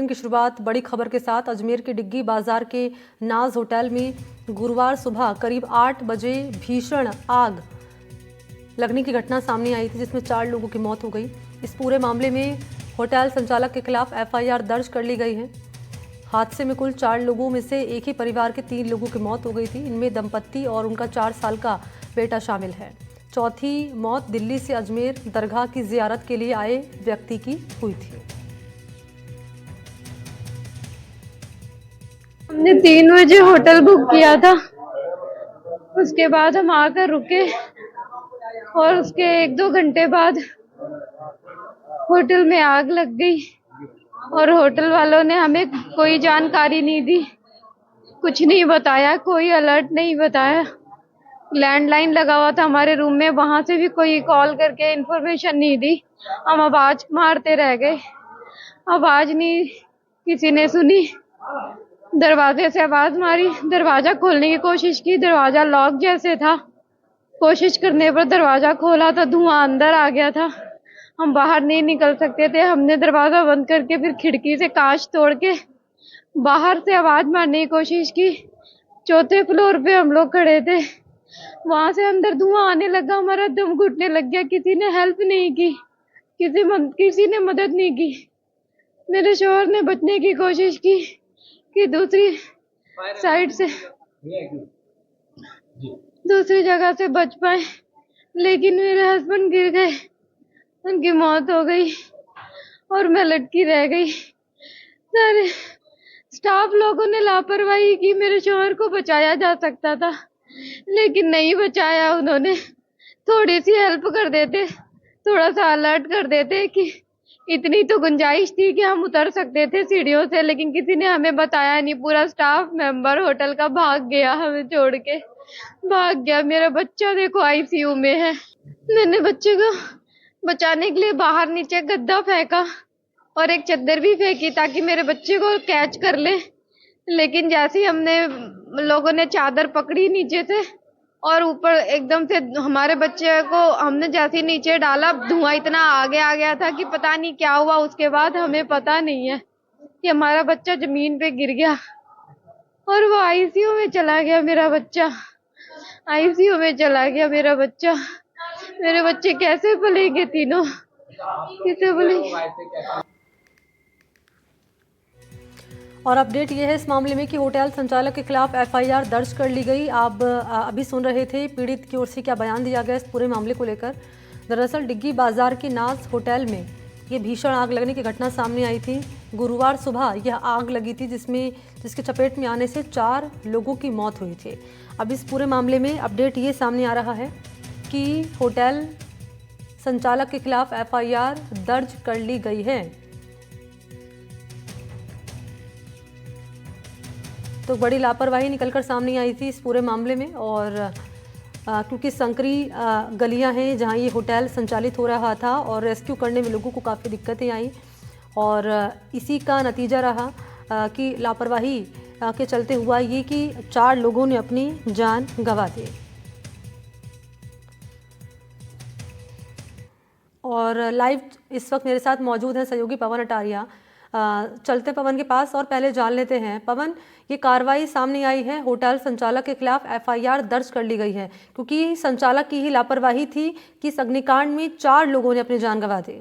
की शुरुआत बड़ी खबर के साथ। अजमेर के डिग्गी बाजार के नाज होटल में गुरुवार सुबह करीब 8 बजे भीषण आग लगने की घटना सामने आई थी, जिसमें 4 लोगों की मौत हो गई। इस पूरे मामले में होटल संचालक के खिलाफ एफआईआर दर्ज कर ली गई है। हादसे में कुल 4 लोगों में से एक ही परिवार के 3 लोगों की मौत हो गई थी। इनमें दंपत्ति और उनका 4 साल का बेटा शामिल है। चौथी मौत दिल्ली से अजमेर दरगाह की जियारत के लिए आए व्यक्ति की हुई थी। हमने 3 बजे होटल बुक किया था, उसके बाद हम आकर रुके और उसके 1-2 घंटे बाद होटल में आग लग गई और होटल वालों ने हमें कोई जानकारी नहीं दी, कुछ नहीं बताया, कोई अलर्ट नहीं बताया। लैंडलाइन लगा हुआ था हमारे रूम में, वहां से भी कोई कॉल करके इन्फॉर्मेशन नहीं दी। हम आवाज मारते रह गए, आवाज नहीं किसी ने सुनी। दरवाजे से आवाज मारी, दरवाजा खोलने की कोशिश की, दरवाजा लॉक जैसे था। कोशिश करने पर दरवाजा खोला तो धुआं अंदर आ गया था, हम बाहर नहीं निकल सकते थे। हमने दरवाजा बंद करके फिर खिड़की से कांच तोड़ के बाहर से आवाज मारने की कोशिश की। 4थे फ्लोर पे हम लोग खड़े थे, वहां से अंदर धुआं आने लगा, हमारा दम घुटने लग गया। किसी ने हेल्प नहीं की, किसी ने मदद नहीं की। मेरे शौहर ने बचने की कोशिश की कि दूसरी साइड से दूसरी जगह से बच पाए, लेकिन मेरे हस्बैंड गिर गए, उनकी मौत हो गई और मैं लटकी रह गई। सारे स्टाफ लोगों ने लापरवाही की, मेरे शौहर को बचाया जा सकता था लेकिन नहीं बचाया। उन्होंने थोड़ी सी हेल्प कर देते, थोड़ा सा अलर्ट कर देते कि इतनी तो गुंजाइश थी कि हम उतर सकते थे सीढ़ियों से, लेकिन किसी ने हमें बताया नहीं। पूरा स्टाफ मेंबर होटल का भाग गया, हमें छोड़ के भाग गया। मेरा बच्चा देखो आईसीयू में है। मैंने बच्चे को बचाने के लिए बाहर नीचे गद्दा फेंका और एक चद्दर भी फेंकी ताकि मेरे बच्चे को कैच कर ले, लेकिन जैसे ही लोगों ने चादर पकड़ी नीचे से और ऊपर एकदम से हमारे बच्चे को हमने जैसे ही नीचे डाला, धुआं इतना आगे आ गया था कि पता नहीं क्या हुआ। उसके बाद हमें पता नहीं है कि हमारा बच्चा जमीन पे गिर गया और वो आईसीयू में चला गया। मेरा बच्चा आईसीयू में चला गया। मेरे बच्चे कैसे पलेंगे तीनों, कैसे पलेंगे। और अपडेट ये है इस मामले में कि होटल संचालक के खिलाफ एफआईआर दर्ज कर ली गई। आप अभी सुन रहे थे पीड़ित की ओर से क्या बयान दिया गया इस पूरे मामले को लेकर। दरअसल डिग्गी बाजार के नाज होटल में ये भीषण आग लगने की घटना सामने आई थी। गुरुवार सुबह यह आग लगी थी, जिसके चपेट में आने से 4 लोगों की मौत हुई थी। अब इस पूरे मामले में अपडेट ये सामने आ रहा है कि होटल संचालक के खिलाफ एफआईआर दर्ज कर ली गई है। तो बड़ी लापरवाही निकलकर सामने आई थी इस पूरे मामले में। और क्योंकि संकरी गलियां हैं जहां ये होटल संचालित हो रहा था और रेस्क्यू करने में लोगों को काफ़ी दिक्कतें आई और इसी का नतीजा रहा कि लापरवाही के चलते हुआ ये कि 4 लोगों ने अपनी जान गंवा दी। और लाइव इस वक्त मेरे साथ मौजूद है सहयोगी पवन अटारिया। चलते पवन के पास और पहले जान लेते हैं। पवन, ये कार्रवाई सामने आई है, होटल संचालक के खिलाफ एफआईआर दर्ज कर ली गई है क्योंकि संचालक की ही लापरवाही थी कि इस अग्निकांड में 4 लोगों ने अपनी जान गंवा दी।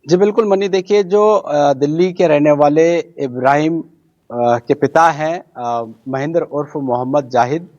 जी बिल्कुल मनी, देखिए जो दिल्ली के रहने वाले इब्राहिम के पिता हैं महेंद्र उर्फ मोहम्मद जाहिद,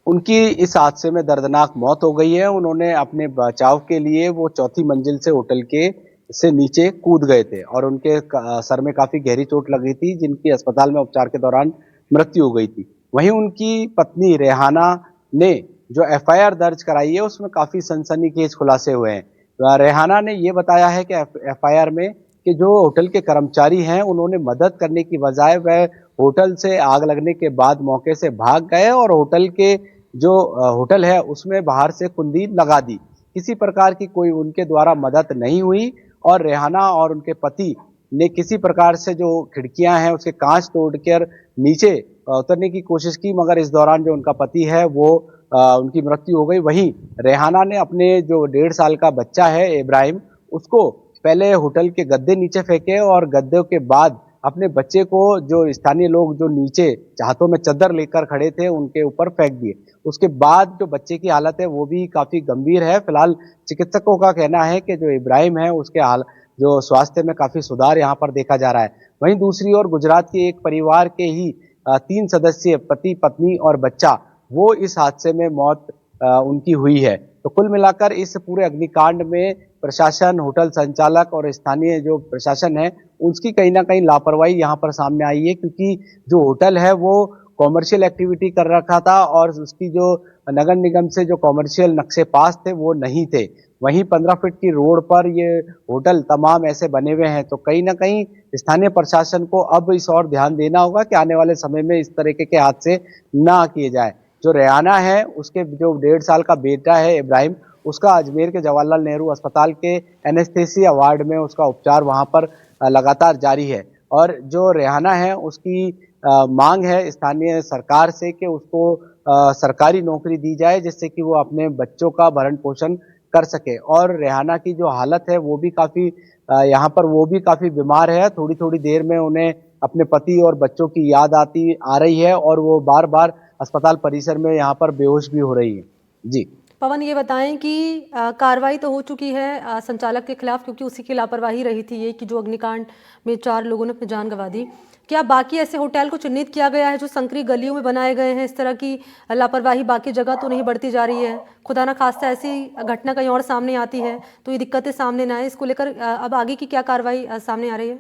उनकी इस हादसे में दर्दनाक मौत हो गई है। उन्होंने अपने बचाव के लिए वो 4थी मंजिल से होटल के से नीचे कूद गए थे और उनके सर में काफी गहरी चोट लगी थी, जिनकी अस्पताल में उपचार के दौरान मृत्यु हो गई थी। वहीं उनकी पत्नी रेहाना ने जो एफआईआर दर्ज कराई है उसमें काफी सनसनीखेज खुलासे हुए हैं। रेहाना ने ये बताया है कि एफआईआर में कि जो होटल के कर्मचारी हैं उन्होंने मदद करने की बजाय वह होटल से आग लगने के बाद मौके से भाग गए और होटल के जो होटल है उसमें बाहर से कुंडी लगा दी। किसी प्रकार की कोई उनके द्वारा मदद नहीं हुई और रेहाना और उनके पति ने किसी प्रकार से जो खिड़कियां हैं उसके कांच तोड़कर नीचे उतरने की कोशिश की, मगर इस दौरान जो उनका पति है वो उनकी मृत्यु हो गई। वहीं रेहाना ने अपने जो 1.5 साल का बच्चा है इब्राहिम, उसको पहले होटल के गद्दे नीचे फेंके और गद्दों के बाद अपने बच्चे को, जो स्थानीय लोग जो नीचे हाथों में चद्दर लेकर खड़े थे, उनके ऊपर फेंक दिए। उसके बाद जो बच्चे की हालत है वो भी काफी गंभीर है। फिलहाल चिकित्सकों का कहना है कि जो इब्राहिम है उसके जो स्वास्थ्य में काफी सुधार यहाँ पर देखा जा रहा है। वहीं दूसरी ओर गुजरात के एक परिवार के ही 3 सदस्य, पति पत्नी और बच्चा, वो इस हादसे में मौत उनकी हुई है। तो कुल मिलाकर इस पूरे अग्निकांड में प्रशासन, होटल संचालक और स्थानीय जो प्रशासन है उसकी कहीं ना कहीं लापरवाही यहाँ पर सामने आई है, क्योंकि जो होटल है वो कॉमर्शियल एक्टिविटी कर रखा था और उसकी जो नगर निगम से जो कॉमर्शियल नक्शे पास थे वो नहीं थे। वहीं 15 फीट की रोड पर ये होटल तमाम ऐसे बने हुए हैं। तो कहीं ना कहीं स्थानीय प्रशासन को अब इस और ध्यान देना होगा कि आने वाले समय में इस तरीके के हादसे ना किए जाए। जो रेहाना है उसके जो 1.5 साल का बेटा है इब्राहिम, उसका अजमेर के जवाहरलाल नेहरू अस्पताल के एनेस्थेसिया वार्ड में उसका उपचार वहां पर लगातार जारी है। और जो रेहाना है उसकी मांग है स्थानीय सरकार से कि उसको सरकारी नौकरी दी जाए, जिससे कि वो अपने बच्चों का भरण पोषण कर सके। और रेहाना की जो हालत है वो भी काफी यहाँ पर वो भी काफी बीमार है। थोड़ी थोड़ी देर में उन्हें अपने पति और बच्चों की याद आ रही है और वो बार बार अस्पताल परिसर में यहाँ पर बेहोश भी हो रही है। जी पवन, ये बताएं कि कार्रवाई तो हो चुकी है संचालक के खिलाफ, क्योंकि उसी की लापरवाही रही थी ये कि जो अग्निकांड में 4 लोगों ने अपनी जान गंवा दी। क्या बाकी ऐसे होटल को चिन्हित किया गया है जो संकरी गलियों में बनाए गए हैं? इस तरह की लापरवाही बाकी जगह तो नहीं बढ़ती जा रही है? खुदा ना खास्ता ऐसी घटना कहीं और सामने आती है तो ये दिक्कतें सामने ना आए, इसको लेकर अब आगे की क्या कार्रवाई सामने आ रही है?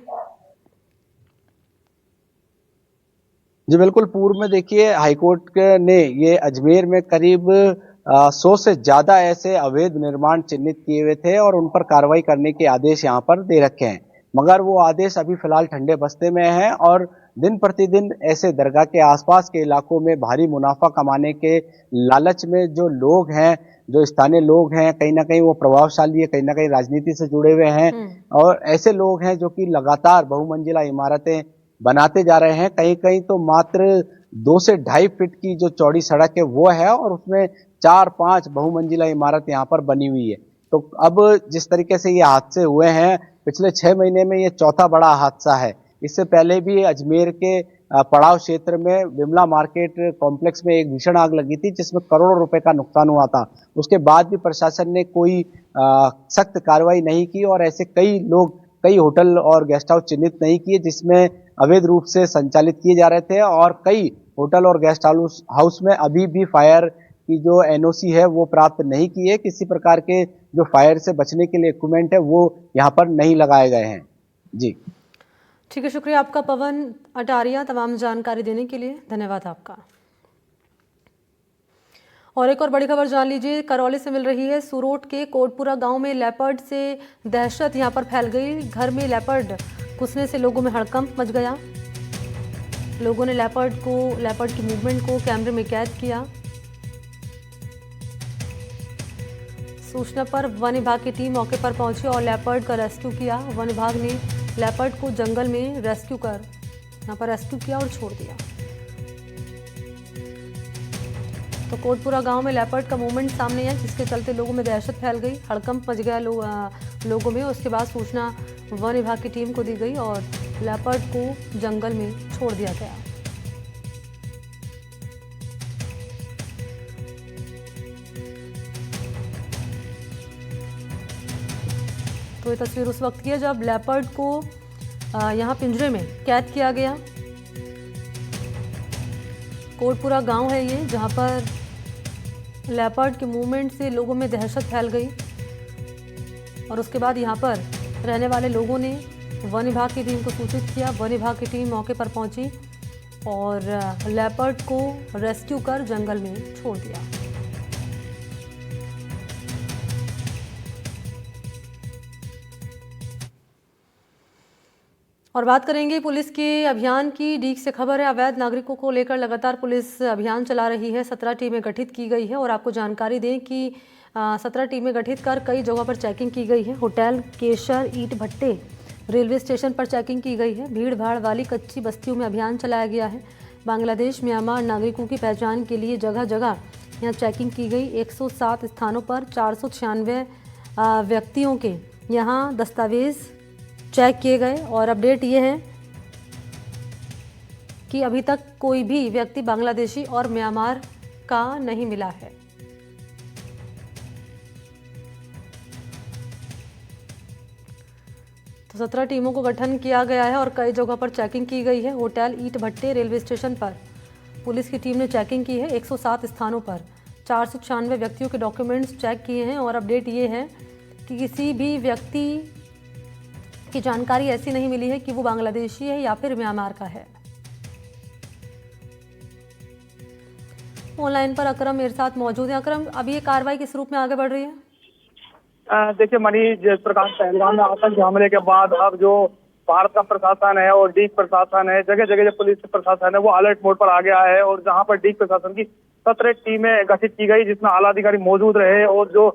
जी बिल्कुल, पूर्व में देखिए हाईकोर्ट ने ये अजमेर में करीब 100 से ज्यादा ऐसे अवैध निर्माण चिन्हित किए हुए थे और उन पर कार्रवाई करने के आदेश यहाँ पर दे रखे हैं, मगर वो आदेश अभी फिलहाल ठंडे बस्ते में है। और दिन प्रतिदिन ऐसे दरगाह के आसपास के इलाकों में भारी मुनाफा कमाने के लालच में जो लोग हैं, जो स्थानीय लोग हैं, कहीं ना कहीं वो प्रभावशाली है, कहीं ना कहीं राजनीति से जुड़े हुए हैं और ऐसे लोग हैं जो कि लगातार बहुमंजिला इमारतें बनाते जा रहे हैं। कहीं कहीं तो मात्र 2 से 2.5 फीट की जो चौड़ी सड़क है वो है और उसमें 4-5 बहुमंजिला इमारत यहाँ पर बनी हुई है। तो अब जिस तरीके से ये हादसे हुए हैं, पिछले 6 महीने में ये चौथा बड़ा हादसा है। इससे पहले भी अजमेर के पड़ाव क्षेत्र में विमला मार्केट कॉम्प्लेक्स में एक भीषण आग लगी थी जिसमें करोड़ों रुपए का नुकसान हुआ था। उसके बाद भी प्रशासन ने कोई सख्त कार्रवाई नहीं की और ऐसे कई होटल और गेस्ट हाउस चिन्हित नहीं किए जिसमें अवैध रूप से संचालित किए जा रहे थे। और कई होटल और गेस्ट हाउस में अभी भी फायर की जो एनओसी है वो प्राप्त नहीं की है। किसी प्रकार के जो फायर से बचने के लिए इक्विपमेंट है वो यहाँ पर नहीं लगाए गए हैं। जी ठीक है, शुक्रिया आपका पवन अटारिया, तमाम जानकारी देने के लिए धन्यवाद आपका। और एक और बड़ी खबर जान लीजिए, करौली से मिल रही है। सुरोट के कोटपुरा गांव में लेपर्ड से दहशत यहां पर फैल गई। घर में लेपर्ड घुसने से लोगों में हड़कंप मच गया। लोगों ने लेपर्ड की मूवमेंट को कैमरे में कैद किया। सूचना पर वन विभाग की टीम मौके पर पहुंची और लेपर्ड का रेस्क्यू किया। वन विभाग ने लेपर्ड को जंगल में रेस्क्यू किया और छोड़ दिया। तो कोटपुरा गांव में लेपर्ड का मूवमेंट सामने है जिसके चलते लोगों में दहशत फैल गई, हड़कंप मच गया लोगों में। उसके बाद सूचना वन विभाग की टीम को दी गई और लेपर्ड को जंगल में छोड़ दिया गया। तो ये तस्वीर उस वक्त की है जब लेपर्ड को यहाँ पिंजरे में कैद किया गया। कोटपुरा गांव है ये, जहां पर लेपर्ड के मूवमेंट से लोगों में दहशत फैल गई और उसके बाद यहां पर रहने वाले लोगों ने वन विभाग की टीम को सूचित किया। वन विभाग की टीम मौके पर पहुंची और लेपर्ड को रेस्क्यू कर जंगल में छोड़ दिया। और बात करेंगे पुलिस के अभियान की। डीग से खबर है, अवैध नागरिकों को लेकर लगातार पुलिस अभियान चला रही है। 17 टीमें गठित की गई है और आपको जानकारी दें कि 17 टीमें गठित कर कई जगहों पर चेकिंग की गई है। होटल, केशर, ईंट भट्टे, रेलवे स्टेशन पर चेकिंग की गई है। भीड़ भाड़ वाली कच्ची बस्तियों में अभियान चलाया गया है। बांग्लादेश, म्यांमार नागरिकों की पहचान के लिए जगह जगह यहाँ चेकिंग की गई। 107 स्थानों पर 496 व्यक्तियों के यहाँ दस्तावेज चेक किए गए और अपडेट ये है कि अभी तक कोई भी व्यक्ति बांग्लादेशी और म्यांमार का नहीं मिला है। तो 17 टीमों को गठन किया गया है और कई जगहों पर चेकिंग की गई है। होटल, ईंट भट्टे, रेलवे स्टेशन पर पुलिस की टीम ने चेकिंग की है। 107 स्थानों पर 496 व्यक्तियों के डॉक्यूमेंट्स चेक किए हैं और अपडेट ये है कि किसी भी व्यक्ति की जानकारी ऐसी नहीं मिली है कि वो बांग्लादेशी है या फिर म्यांमार का है। ऑनलाइन पर अकरम मेरे साथ मौजूद है। अकरम, अभी ये कार्रवाई किस रूप में आगे बढ़ रही है? देखिए मनी, जिस प्रकार पहलगाम में आतंकी हमले के बाद अब जो भारत का प्रशासन है और डीग प्रशासन है, जगह जगह जो पुलिस प्रशासन है वो अलर्ट मोड पर आ गया है। और जहां पर डीग प्रशासन की 17 टीमें गठित की गई जिसमें आला अधिकारी मौजूद रहे और जो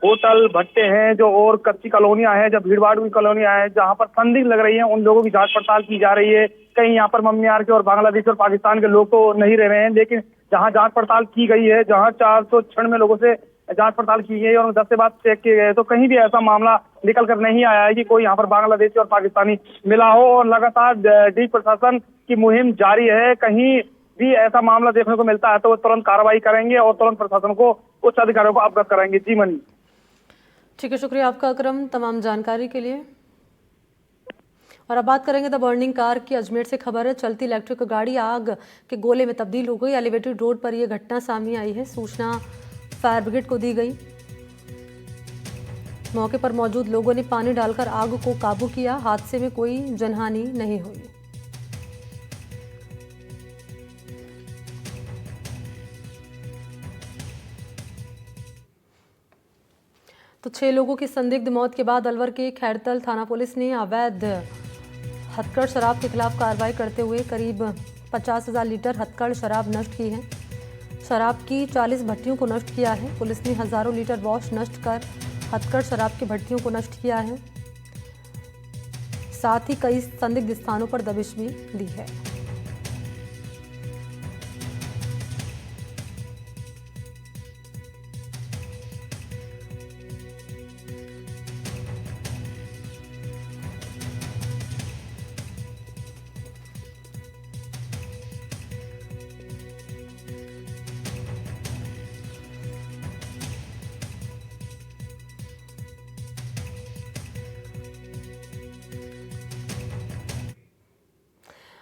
होटल, भट्टे हैं जो और कच्ची कॉलोनियां हैं, जो भीड़भाड़ की कॉलोनियां हैं जहां पर संदिग्ध लग रही हैं, उन लोगों की जांच पड़ताल की जा रही है। कहीं यहाँ पर मम्मियार के और बांग्लादेश और पाकिस्तान के लोग तो नहीं रह रहे हैं, लेकिन जहां जांच पड़ताल की गई है, जहां 496 लोगों से जांच पड़ताल की गई और 10 से बाद चेक किए गए, तो कहीं भी ऐसा मामला निकल कर नहीं आया है कि कोई यहाँ पर बांग्लादेशी और पाकिस्तानी मिला हो। और लगातार डीग प्रशासन की मुहिम जारी है। कहीं भी ऐसा मामला देखने को मिलता है तो वो तुरंत कार्रवाई करेंगे और तुरंत प्रशासन को, उच्च अधिकारियों को अवगत कराएंगे। जी मनी। ठीक है, शुक्रिया आपका अकरम तमाम जानकारी के लिए। और अब बात करेंगे द बर्निंग कार की। अजमेर से खबर है, चलती इलेक्ट्रिक गाड़ी आग के गोले में तब्दील हो गई। एलिवेटेड रोड पर यह घटना सामने आई है। सूचना फायर ब्रिगेड को दी गई। मौके पर मौजूद लोगों ने पानी डालकर आग को काबू किया। हादसे में कोई जनहानि नहीं हुई। तो 6 लोगों की संदिग्ध मौत के बाद अलवर के खैरतल थाना पुलिस ने अवैध हथकढ़ शराब के खिलाफ कार्रवाई करते हुए करीब 50,000 लीटर हथकढ़ शराब नष्ट की है। शराब की 40 भट्टियों को नष्ट किया है। पुलिस ने हजारों लीटर वॉश नष्ट कर हथकढ़ शराब की भट्टियों को नष्ट किया है। साथ ही कई संदिग्ध स्थानों पर दबिश भी दी है।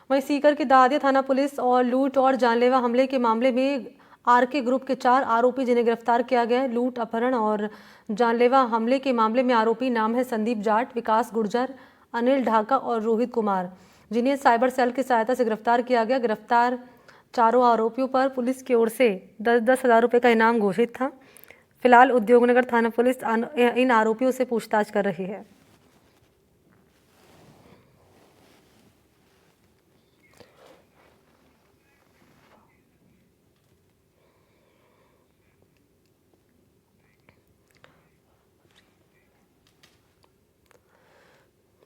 वहीं सीकर के दादिया थाना पुलिस और लूट और जानलेवा हमले के मामले में आरके ग्रुप के 4 आरोपी जिन्हें गिरफ्तार किया गया है। लूट, अपहरण और जानलेवा हमले के मामले में आरोपी नाम है संदीप जाट, विकास गुर्जर, अनिल ढाका और रोहित कुमार, जिन्हें साइबर सेल की सहायता से गिरफ्तार किया गया। गिरफ्तार चारों आरोपियों पर पुलिस की ओर से 10-10 हज़ार रुपये का इनाम घोषित था। फिलहाल उद्योगनगर थाना पुलिस इन आरोपियों से पूछताछ कर रही है।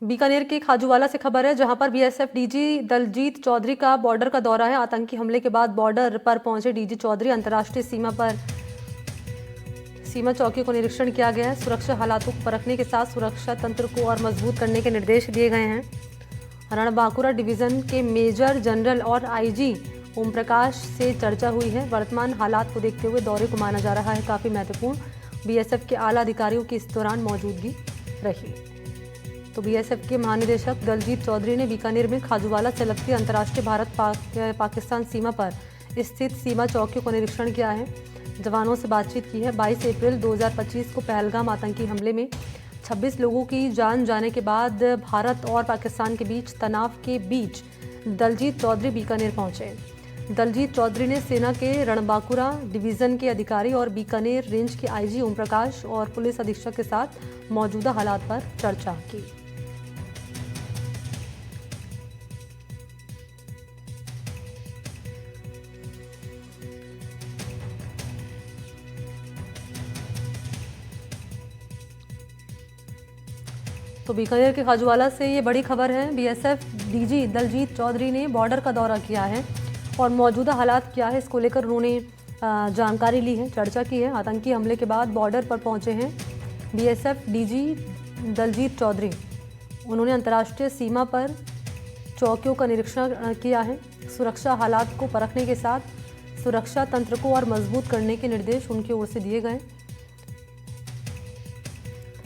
बीकानेर के खाजूवाला से खबर है, जहां पर बीएसएफ डीजी दलजीत चौधरी का बॉर्डर का दौरा है। आतंकी हमले के बाद बॉर्डर पर पहुंचे डीजी चौधरी अंतर्राष्ट्रीय सीमा चौकी को निरीक्षण किया गया है। सुरक्षा हालातों को परखने के साथ सुरक्षा तंत्र को और मजबूत करने के निर्देश दिए गए हैं। रणबांकुरा डिवीजन के मेजर जनरल और आईजी ओम प्रकाश से चर्चा हुई है। वर्तमान हालात को देखते हुए दौरे को माना जा रहा है काफ़ी महत्वपूर्ण। बीएसएफ के आला अधिकारियों की इस दौरान मौजूदगी रही। तो बीएसएफ के महानिदेशक दलजीत चौधरी ने बीकानेर में खाजूवाला से लगती अंतर्राष्ट्रीय भारत पाकिस्तान सीमा पर स्थित सीमा चौकियों का निरीक्षण किया है। जवानों से बातचीत की है। 22 अप्रैल 2025 को पहलगाम आतंकी हमले में 26 लोगों की जान जाने के बाद भारत और पाकिस्तान के बीच तनाव के बीच दलजीत चौधरी बीकानेर पहुंचे। दलजीत चौधरी ने सेना के रणबांकुरा डिवीज़न के अधिकारी और बीकानेर रेंज के आईजी ओम प्रकाश और पुलिस अधीक्षक के साथ मौजूदा हालात पर चर्चा की। तो बीकानेर के खाजूवाला से ये बड़ी खबर है। बीएसएफ डीजी दलजीत चौधरी ने बॉर्डर का दौरा किया है और मौजूदा हालात क्या है इसको लेकर उन्होंने जानकारी ली है, चर्चा की है। आतंकी हमले के बाद बॉर्डर पर पहुंचे हैं बीएसएफ डीजी दलजीत चौधरी, उन्होंने अंतर्राष्ट्रीय सीमा पर चौकियों का निरीक्षण किया है। सुरक्षा हालात को परखने के साथ सुरक्षा तंत्र को और मजबूत करने के निर्देश उनकी ओर से दिए गए।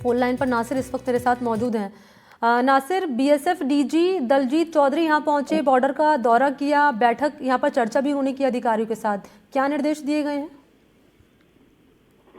फोन लाइन पर नासिर इस वक्त मेरे साथ मौजूद हैं। नासिर, बीएसएफ डीजी दलजीत चौधरी यहाँ पहुंचे, बॉर्डर का दौरा किया, बैठक यहाँ पर चर्चा भी उन्होंने की अधिकारियों के साथ, क्या निर्देश दिए गए हैं?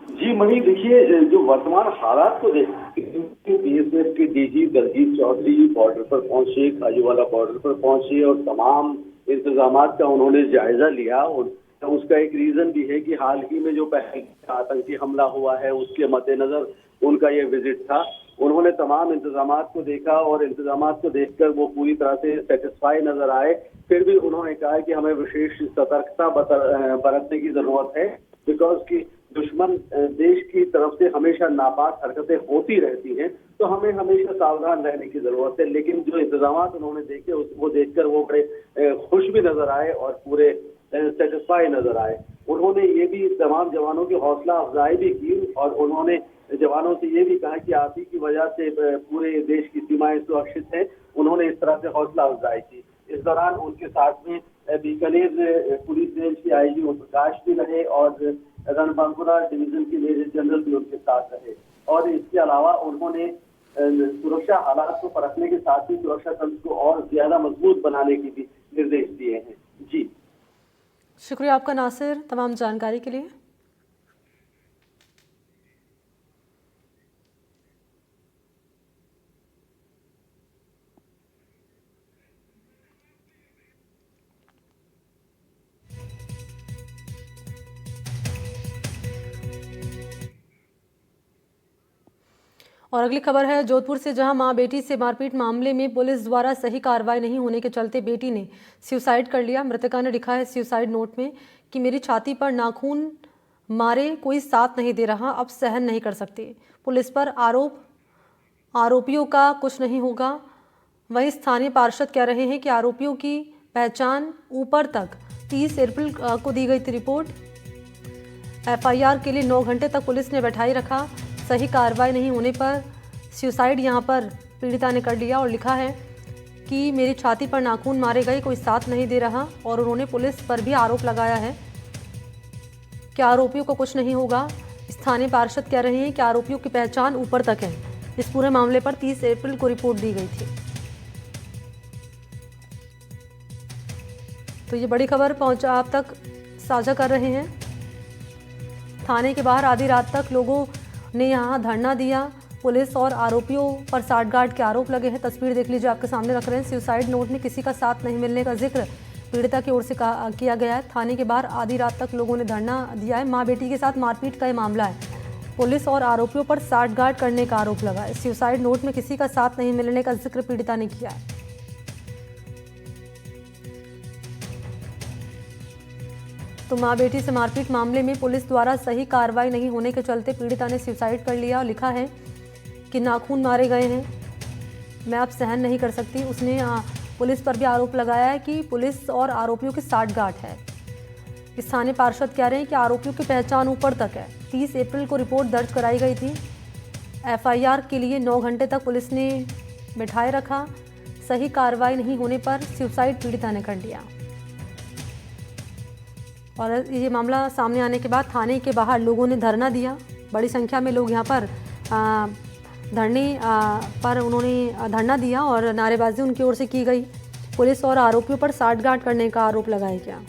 जी मणि, देखिए जो वर्तमान हालात को देखते हुए बीएसएफ के डीजी दलजीत चौधरी बॉर्डर पर पहुंचे, खाजूवाला बॉर्डर पर पहुंचे और तमाम इंतजाम का उन्होंने जायजा लिया। और उसका एक रीजन भी है कि हाल ही में जो पहले आतंकी हमला हुआ है उसके मद्देनजर उनका ये विजिट था। उन्होंने तमाम इंतजाम को देखा और इंतजाम को देखकर वो पूरी तरह से सेटिस्फाई नजर आए। फिर भी उन्होंने कहा कि हमें विशेष सतर्कता बरतने की जरूरत है, बिकॉज की दुश्मन देश की तरफ से हमेशा नापाक हरकतें होती रहती हैं, तो हमें हमेशा सावधान रहने की जरूरत है। लेकिन जो इंतजाम उन्होंने देखे वो देखकर वो बड़े खुश भी नजर आए और पूरे सेटिस्फाई नजर आए। उन्होंने ये भी तमाम जवानों की हौसला अफजाई भी की और उन्होंने जवानों से ये भी कहा कि आप ही की वजह से पूरे देश की सीमाएं सुरक्षित हैं। उन्होंने इस तरह से हौसला अफजाई की। इस दौरान उनके साथ में बीकानेर पुलिस रेंज के आईजी ओम प्रकाश भी रहे और रणबांकुरा डिवीजन के मेजर जनरल भी उनके साथ रहे। और इसके अलावा उन्होंने सुरक्षा हालात को परखने के साथ ही सुरक्षा तंत्र को और ज्यादा मजबूत बनाने के भी निर्देश दिए हैं। जी शुक्रिया आपका नासिर, तमाम जानकारी के लिए। और अगली खबर है जोधपुर से, जहां मां बेटी से मारपीट मामले में पुलिस द्वारा सही कार्रवाई नहीं होने के चलते बेटी ने सुसाइड कर लिया। मृतका ने लिखा है सुसाइड नोट में कि मेरी छाती पर नाखून मारे, कोई साथ नहीं दे रहा, अब सहन नहीं कर सकती। पुलिस पर आरोपियों का कुछ नहीं होगा। वहीं स्थानीय पार्षद कह रहे हैं कि आरोपियों की पहचान ऊपर तक 30 अप्रैल को दी गई थी रिपोर्ट। एफआईआर के लिए 9 घंटे तक पुलिस ने बैठाई रखा। सही कार्रवाई नहीं होने पर सुसाइड यहां पर पीड़िता ने कर लिया और लिखा है कि मेरी छाती पर नाखून मारे गए, कोई साथ नहीं दे रहा। और उन्होंने पुलिस पर भी आरोप लगाया है कि आरोपियों को कुछ नहीं होगा। स्थानीय पार्षद कह रहे हैं कि आरोपियों की पहचान ऊपर तक है। इस पूरे मामले पर 30 अप्रैल को रिपोर्ट दी गई थी। तो ये बड़ी खबर पहुंचा आप तक साझा कर रहे हैं। थाने के बाहर आधी रात तक लोगों ने यहां धरना दिया। पुलिस और आरोपियों पर साठगांठ के आरोप लगे हैं। तस्वीर देख लीजिए, आपके सामने रख रहे हैं। सुसाइड नोट में किसी का साथ नहीं मिलने का जिक्र पीड़िता की ओर से किया गया है। थाने के बाहर आधी रात तक लोगों ने धरना दिया है। मां बेटी के साथ मारपीट का ये मामला है। पुलिस और आरोपियों पर साठगांठ करने का आरोप लगा है। सुसाइड नोट में किसी का साथ नहीं मिलने का जिक्र पीड़िता ने किया है। तो मां बेटी से मारपीट मामले में पुलिस द्वारा सही कार्रवाई नहीं होने के चलते पीड़िता ने सुसाइड कर लिया और लिखा है कि नाखून मारे गए हैं, मैं अब सहन नहीं कर सकती। उसने पुलिस पर भी आरोप लगाया है कि पुलिस और आरोपियों की साठगांठ है। स्थानीय पार्षद कह रहे हैं कि आरोपियों की पहचान ऊपर तक है। 30 अप्रैल को रिपोर्ट दर्ज कराई गई थी। एफआईआर के लिए 9 घंटे तक पुलिस ने बिठाए रखा। सही कार्रवाई नहीं होने पर सुसाइड पीड़िता ने कर लिया। और ये मामला सामने आने के बाद थाने के बाहर लोगों ने धरना दिया। बड़ी संख्या में लोग यहाँ पर धरने पर उन्होंने धरना दिया और नारेबाजी उनकी ओर से की गई। पुलिस और आरोपियों पर साठगांठ करने का आरोप लगाया गया।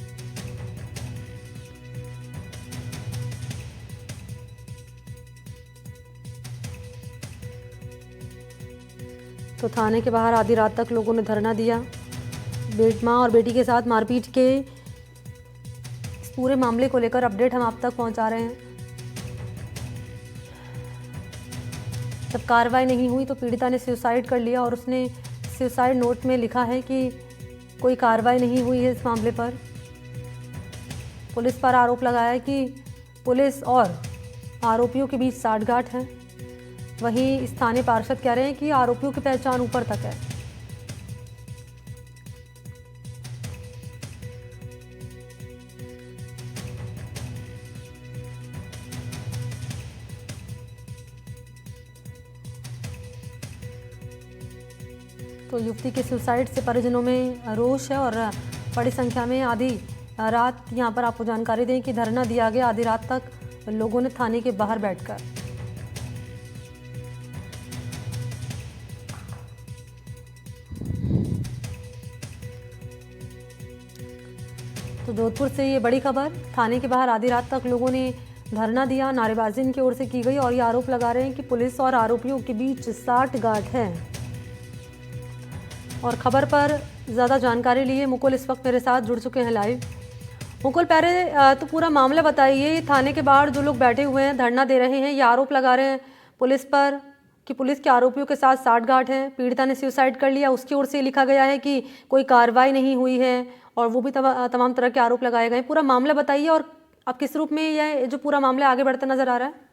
तो थाने के बाहर आधी रात तक लोगों ने धरना दिया। मां और बेटी के साथ मारपीट के पूरे मामले को लेकर अपडेट हम आप तक पहुंचा रहे हैं। जब कार्रवाई नहीं हुई तो पीड़िता ने सुसाइड कर लिया और उसने सुसाइड नोट में लिखा है कि कोई कार्रवाई नहीं हुई है इस मामले पर। पुलिस पर आरोप लगाया है कि पुलिस और आरोपियों के बीच साठगांठ है। वहीं स्थानीय पार्षद कह रहे हैं कि आरोपियों की पहचान ऊपर तक है। तो युवती के सुसाइड से परिजनों में रोष है और बड़ी संख्या में आधी रात यहां पर आपको जानकारी दें कि धरना दिया गया आधी रात तक लोगों ने थाने के बाहर बैठकर। तो जोधपुर से ये बड़ी खबर, थाने के बाहर आधी रात तक लोगों ने धरना दिया, नारेबाजी इनकी ओर से की गई और ये आरोप लगा रहे हैं कि पुलिस और आरोपियों के बीच साठगांठ है। और खबर पर ज़्यादा जानकारी लिए मुकुल इस वक्त मेरे साथ जुड़ चुके हैं लाइव। मुकुल, पहले तो पूरा मामला बताइए, थाने के बाहर जो लोग बैठे हुए हैं धरना दे रहे हैं, ये आरोप लगा रहे हैं पुलिस पर कि पुलिस के आरोपियों के साथ साठगांठ है, पीड़िता ने सुसाइड कर लिया, उसकी ओर से लिखा गया है कि कोई कार्रवाई नहीं हुई है और वो भी तमाम तरह के आरोप लगाए गए। पूरा मामला बताइए और अब किस रूप में यह जो पूरा मामला आगे बढ़ता नजर आ रहा है।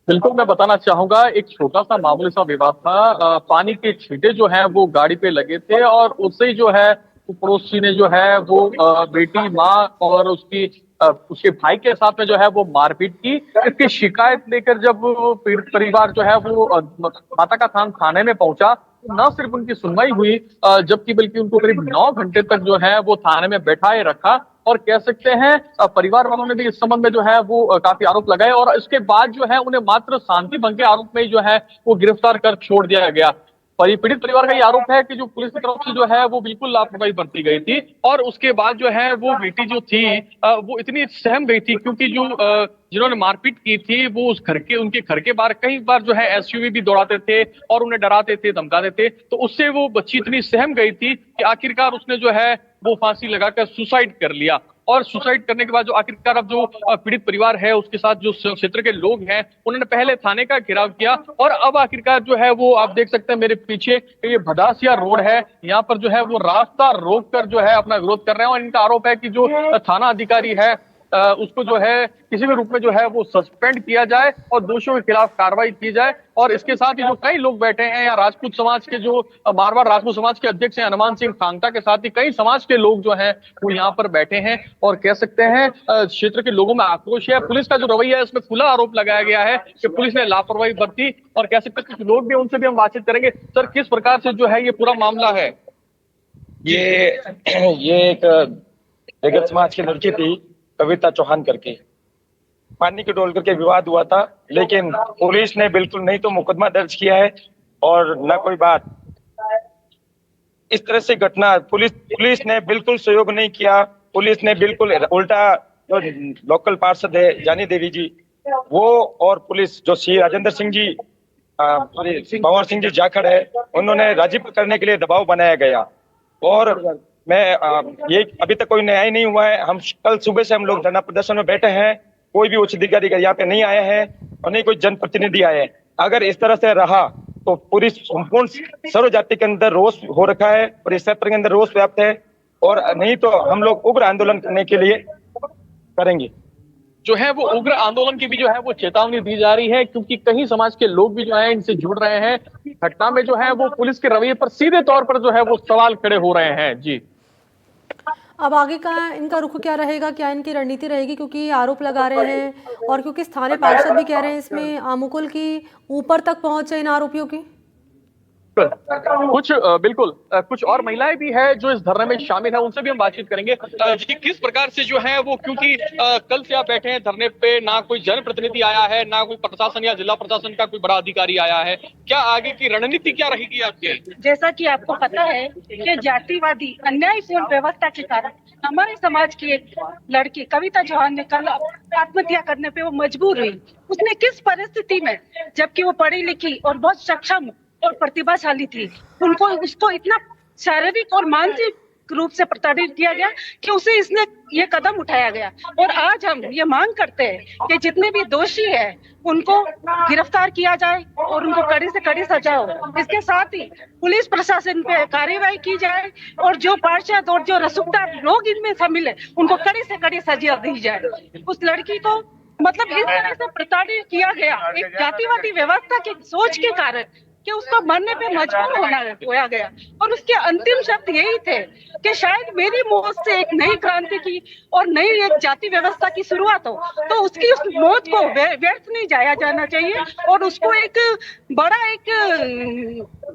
बिल्कुल, मैं बताना चाहूंगा, एक छोटा सा मामूली सा विवाद था। पानी के छींटे जो है वो गाड़ी पे लगे थे और उससे जो है पड़ोसी ने जो है वो बेटी, माँ और उसके भाई के साथ में जो है वो मारपीट की। इसकी शिकायत लेकर जब पीड़ित परिवार जो है वो माता का थाने में पहुंचा, न सिर्फ उनकी सुनवाई हुई जबकि बल्कि उनको करीब 9 घंटे तक जो है वो थाने में बैठाए रखा। और कह सकते हैं परिवार वालों ने भी इस संबंध में जो है वो काफी आरोप लगाए और इसके बाद जो है उन्हें मात्र शांति भंग के आरोप में जो है वो गिरफ्तार कर छोड़ दिया गया। पीड़ित परिवार का ये आरोप है कि जो पुलिस की तरफ से जो है वो बिल्कुल लापरवाही बरती गई थी और उसके बाद जो है वो बेटी जो थी वो इतनी सहम गई थी क्योंकि जो जिन्होंने मारपीट की थी वो उनके घर के बाहर कई बार जो है एसयूवी भी दौड़ाते थे और उन्हें डराते थे, धमकाते थे। तो उससे वो बच्ची इतनी सहम गई थी कि आखिरकार उसने जो है वो फांसी लगाकर सुसाइड कर लिया। और सुसाइड करने के बाद जो आखिरकार अब जो पीड़ित परिवार है उसके साथ जो क्षेत्र के लोग हैं उन्होंने पहले थाने का घेराव किया और अब आखिरकार जो है वो आप देख सकते हैं मेरे पीछे ये भदासिया रोड है, यहाँ पर जो है वो रास्ता रोक कर जो है अपना विरोध कर रहे हैं और इनका आरोप है कि जो थाना अधिकारी है उसको जो है किसी भी रूप में जो है वो सस्पेंड किया जाए और दोषियों के खिलाफ कार्रवाई की जाए। और इसके साथ ही जो कई लोग बैठे हैं यहाँ राजपूत समाज के जो मारवाड़ राजपूत समाज के अध्यक्ष हैं हनुमान सिंह खांगटा के साथ ही कई समाज के लोग जो हैं वो यहाँ पर बैठे हैं और कह सकते हैं क्षेत्र के लोगों में आक्रोश है। पुलिस का जो रवैया है उसमें खुला आरोप लगाया गया है कि पुलिस ने लापरवाही बरती और कह सकते हैं कुछ लोग भी, उनसे भी हम बातचीत करेंगे। सर, किस प्रकार से जो है ये पूरा मामला है? ये एक समाज की लड़की थी कविता चौहान करके, पानी के डोल करके विवाद हुआ था, लेकिन पुलिस ने बिल्कुल नहीं तो मुकदमा दर्ज किया है और न कोई बात। इस तरह से घटना पुलिस ने बिल्कुल सहयोग नहीं किया। पुलिस ने बिल्कुल उल्टा, जो लोकल पार्षद है जानी देवी जी वो और पुलिस जो श्री राजेंद्र सिंह जी भंवर सिंह जी जाखड़ है उन्होंने राजी करने के लिए दबाव बनाया गया। और मैं ये अभी तक कोई न्याय नहीं हुआ है। हम कल सुबह से हम लोग धरना प्रदर्शन में बैठे हैं, कोई भी उच्च अधिकारी यहाँ पे नहीं आए हैं और नहीं कोई जनप्रतिनिधि आए हैं। अगर इस तरह से रहा तो पूरी संपूर्ण सर्व जाति के अंदर रोष हो रखा है, पूरे क्षेत्र के अंदर रोष व्याप्त है और नहीं तो हम लोग उग्र आंदोलन करने के लिए करेंगे। जो है वो उग्र आंदोलन की भी जो है वो चेतावनी दी जा रही है क्योंकि कई समाज के लोग भी जो है इनसे जुड़ रहे हैं। घटना में जो है वो पुलिस के रवैये पर सीधे तौर पर जो है वो सवाल खड़े हो रहे हैं। जी, अब आगे का इनका रुख क्या रहेगा, क्या इनकी रणनीति रहेगी, क्योंकि आरोप लगा रहे हैं और क्योंकि स्थानीय पार्षद भी कह रहे हैं इसमें मुकुल की ऊपर तक पहुंच है इन आरोपियों की। बिल्कुल कुछ और महिलाएं भी है जो इस धरने में शामिल है, उनसे भी हम बातचीत करेंगे जी किस प्रकार से जो है वो, क्योंकि कल से आप बैठे हैं धरने पे, ना कोई जनप्रतिनिधि आया है, ना कोई प्रशासन या जिला प्रशासन का कोई बड़ा अधिकारी आया है। क्या आगे की रणनीति क्या रहेगी आपकी? जैसा कि आपको पता है कि जातिवादी अन्यायपूर्ण व्यवस्था के कारण हमारे समाज की एक लड़की कविता चौहान ने कल आत्महत्या करने पे वो मजबूर हुई। उसने किस परिस्थिति में, जबकि वो पढ़ी लिखी और बहुत सक्षम और प्रतिभाशाली थी, उसको इतना शारीरिक और मानसिक रूप से प्रताड़ित किया गया कि उसे इसने ये कदम उठाया गया। और आज हम ये मांग करते हैं कि जितने भी दोषी हैं उनको गिरफ्तार किया जाए और उनको कड़ी से कड़ी सजा हो। इसके साथ ही पुलिस प्रशासन पे कार्रवाई की जाए और जो पार्षद और जो रसूखदार लोग इनमें शामिल है उनको कड़ी से कड़ी सजा दी जाए। उस लड़की को मतलब इस तरह से प्रताड़ित किया गया एक जातिवादी व्यवस्था की सोच के कारण कि उसको मरने पे मजबूर होया गया। और उसके अंतिम शब्द यही थे कि शायद मेरी मौत से एक नई क्रांति की और नई एक जाति व्यवस्था की शुरुआत हो, तो उसकी उस मौत को व्यर्थ नहीं जाया जाना चाहिए और उसको एक बड़ा एक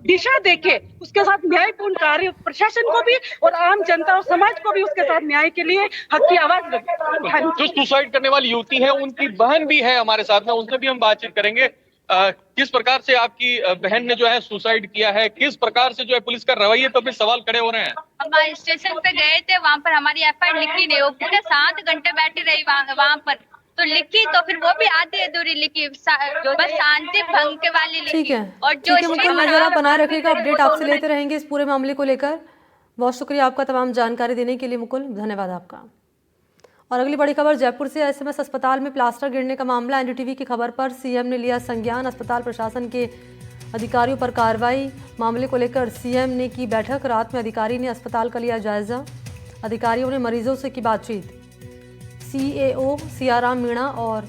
दिशा देके उसके साथ न्यायपूर्ण कार्य प्रशासन को भी और आम जनता और समाज को भी उसके साथ न्याय के लिए हक की आवाज उठानी। जो सुसाइड करने वाली युवती है उनकी बहन भी है हमारे साथ में, उनसे भी हम बातचीत करेंगे। किस प्रकार से आपकी बहन ने जो है सुसाइड किया है, किस प्रकार से जो है पुलिस का रवैये तो भी सवाल खड़े हो रहे हैं। हम स्टेशन पे गए थे, वहाँ पर हमारी एफआईआर लिखी नहीं, वो पूरे 7 घंटे बैठी रही वहाँ पर, तो लिखी तो फिर वो भी आधी अधूरी लिखी, बस शांति भंग के वाली लिखी। ठीक है, और जो मुकुल नजर आप बनाए रखिएगा, अपडेट आपसे लेते रहेंगे इस पूरे मामले को लेकर। बहुत शुक्रिया आपका तमाम जानकारी देने के लिए मुकुल, धन्यवाद आपका। और अगली बड़ी खबर जयपुर से। एसएमएस अस्पताल में प्लास्टर गिरने का मामला, एनडीटीवी की खबर पर सीएम ने लिया संज्ञान, अस्पताल प्रशासन के अधिकारियों पर कार्रवाई। मामले को लेकर सीएम ने की बैठक, रात में अधिकारी ने अस्पताल का लिया जायजा, अधिकारियों ने मरीजों से की बातचीत। सीएओ सियाराम मीणा और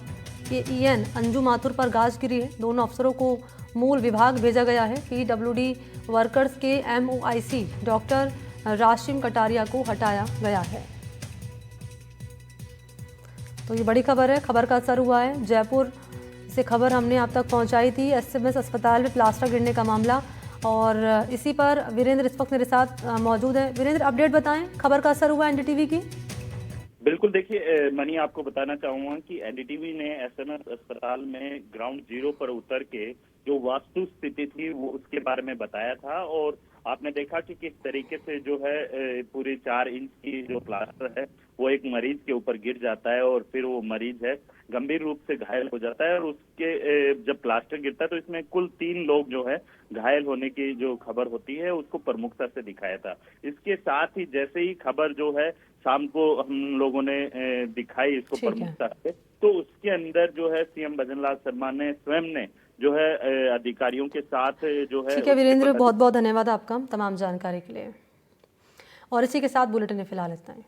एईएन अंजू माथुर पर गाज गिरी है, दोनों अफसरों को मूल विभाग भेजा गया है। पीडब्ल्यूडी वर्कर्स के एमओआईसी डॉक्टर राशिम कटारिया को हटाया गया है। तो ये बड़ी खबर है, खबर का असर हुआ है। जयपुर से खबर हमने आप तक पहुंचाई थी, एसएमएस अस्पताल में प्लास्टर गिरने का मामला, और इसी पर वीरेंद्र इस वक्त मेरे साथ मौजूद है। वीरेंद्र, अपडेट बताएं, खबर का असर हुआ एनडीटीवी की? बिल्कुल, देखिए मनी, आपको बताना चाहूंगा कि एनडीटीवी ने एसएमएस अस्पताल में ग्राउंड जीरो पर उतर के जो वास्तु स्थिति थी वो उसके बारे में बताया था, और आपने देखा कि किस तरीके से जो है पूरी 4 इंच की जो प्लास्टर है वो एक मरीज के ऊपर गिर जाता है और फिर वो मरीज है गंभीर रूप से घायल हो जाता है। और उसके जब प्लास्टर गिरता है तो इसमें कुल 3 लोग जो है घायल होने की जो खबर होती है उसको प्रमुखता से दिखाया था। इसके साथ ही जैसे ही खबर जो है शाम को हम लोगों ने दिखाई इसको प्रमुखता से, तो उसके अंदर जो है सीएम भजनलाल शर्मा ने स्वयं ने जो है अधिकारियों के साथ जो है। ठीक है वीरेंद्र, बहुत बहुत धन्यवाद आपका तमाम जानकारी के लिए। और इसी के साथ बुलेटिन में फिलहाल इतना ही।